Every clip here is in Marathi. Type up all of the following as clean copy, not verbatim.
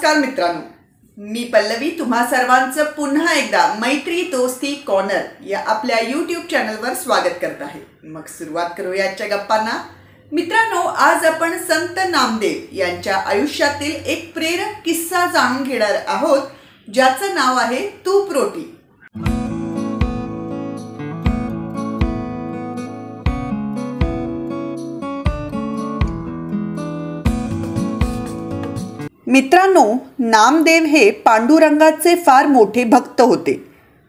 नमस्कार मित्रांनो, मी पल्लवी तुम्हा सर्वांचं पुन्हा एकदा मैत्री दोस्ती कॉर्नर या आपल्या यूट्यूब चॅनलवर स्वागत करत आहे। मग सुरुवात करूया आजच्या गप्पांना। मित्रांनो, आज आपण संत नामदेव यांच्या आयुष्यातील एक प्रेरक किस्सा जाणून घेणार आहोत, ज्याचं नाव आहे तूप रोटी। मित्रांनो, नामदेव हे पांडुरंगाचे फार मोठे भक्त होते।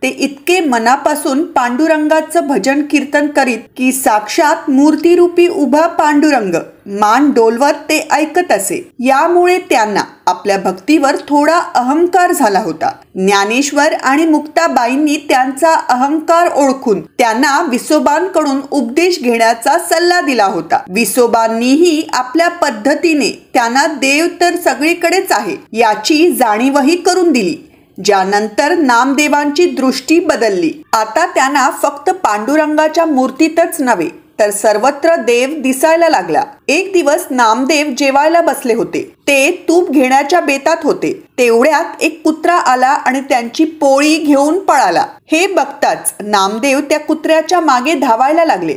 ते इतके मनापासून पांडुरंगाचं भजन कीर्तन करीत की साक्षात मूर्तिरूपी उभा पांडुरंग मान डोलवत ते ऐकत असे। यामुळे त्यांना आपल्या भक्तीवर थोडा अहंकार झाला होता। ज्ञानेश्वर आणि मुक्ताबाईंनी त्यांचा अहंकार ओळखून त्यांना विसोबांकडून उपदेश घेण्याचा सल्ला दिला होता। विसोबांनीही आपल्या पद्धतीने त्यांना देव तर सगळीकडेच आहे याची जाणीवही करून दिली, ज्यानंतर नामदेवांची दृष्टी बदलली। आता त्यांना फक्त पांडुरंगाच्या मूर्तीतच नव्हे तर सर्वत्र देव दिसायला लागला। एक दिवस नामदेव जेवायला बसले होते। ते तूप घेण्याच्या बेतात होते। तेवढ्यात एक कुत्रा आला आणि त्यांची पोळी घेऊन पळाला। हे बघताच नामदेव त्या कुत्र्याच्या मागे धावायला लागले,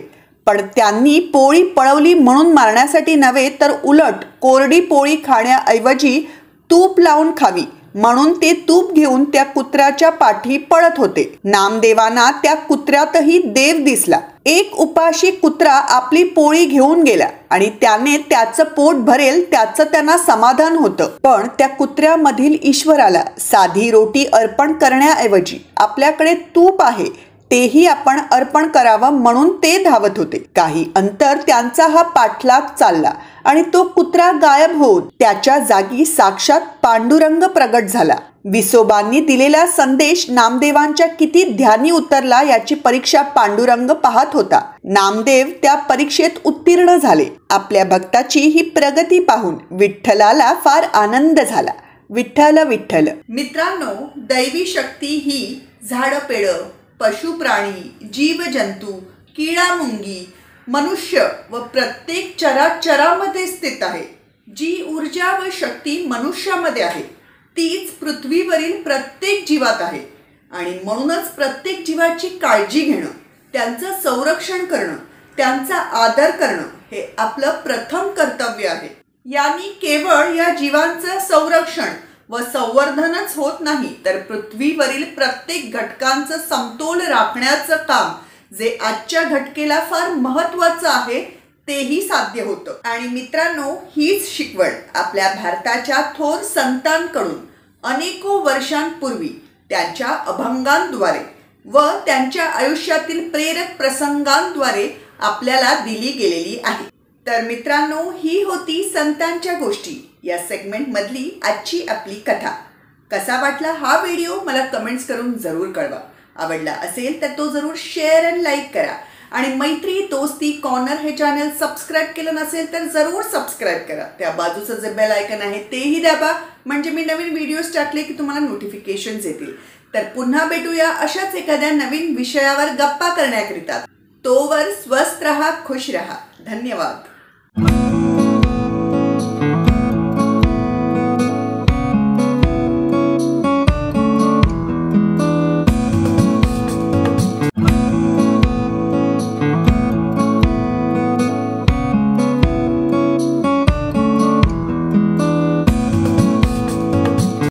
पण त्यांनी पोळी पळवली म्हणून मारण्यासाठी नव्हे तर उलट कोरडी पोळी खाण्याऐवजी तूप लावून खावी म्हणून ते तूप घेऊन त्या कुत्र्याच्या पाठी पळत होते। नामदेवांना त्या कुत्र्यातही देव दिसला। एक उपाशी कुत्रा आपली पोळी घेऊन गेला आणि त्याने त्याचं पोट भरेल त्याचं त्यांना समाधान होतं, पण त्या कुत्र्यामधील ईश्वराला साधी रोटी अर्पण करण्याऐवजी आपल्याकडे तूप आहे तेही आपण अर्पण करावं म्हणून ते धावत होते। काही अंतर त्यांचा हा पाठलाग चालला आणि तो कुत्रा गायब होऊन त्याच्या जागी साक्षात पांडुरंग प्रगट झाला। विसोबांनी दिलेला संदेश नामदेवांच्या किती ध्यानी उतरला याची परीक्षा पांडुरंग पाहत होता। नामदेव त्या परीक्षेत उत्तीर्ण झाले। आपल्या भक्ताची ही प्रगती पाहून विठ्ठलाला फार आनंद झाला। विठ्ठल विठ्ठल। मित्रांनो, दैवी शक्ती ही झाड पेड, पशु प्राणी, जीव जंतू, किडा मुंगी, मनुष्य व प्रत्येक चराचरामध्ये स्थित आहे। जी ऊर्जा व शक्ती मनुष्यामध्ये आहे तीच पृथ्वीवरील प्रत्येक जीवात आहे आणि म्हणूनच प्रत्येक जीवाची काळजी घेणं, त्यांचं संरक्षण करणं, त्यांचा आदर करणं हे आपलं प्रथम कर्तव्य आहे। यांनी केवळ या जीवांचं संरक्षण व संवर्धनच होत नाही तर पृथ्वीवरील प्रत्येक घटकांचं समतोल राखण्याचं काम जे आजच्या घटकेला फार महत्त्वाचं आहे तेही साध्य होतं। आणि मित्रांनो, हीच शिकवण आपल्या भारताच्या थोर संतांकडून अनेको वर्षांपूर्वी त्यांच्या अभंगांद्वारे व त्यांच्या आयुष्यातील प्रेरक प्रसंगांद्वारे आपल्याला दिली गेलेली आहे। तर मित्रांनो, ही होती संतांच्या गोष्टी या सेगमेंट मधली आजची आपली कथा। कसा वाटला हा व्हिडिओ मला कमेंट्स करून जरूर कळवा। आवडला असेल तर तो जरूर शेअर आणि लाईक करा आणि मैत्री दोस्ती कॉर्नर हे चॅनल सबस्क्राईब केलं नसेल तर जरूर सबस्क्राईब करा। त्या बाजूचं जे बेल आयकन आहे तेही दाबा, म्हणजे मी नवीन व्हिडिओज टाकले की तुम्हाला नोटिफिकेशन्स येतील। तर पुन्हा भेटूया अशाच एखाद्या नवीन विषयावर गप्पा करण्याकरिता। तोवर स्वस्थ रहा, खुश रहा। धन्यवाद।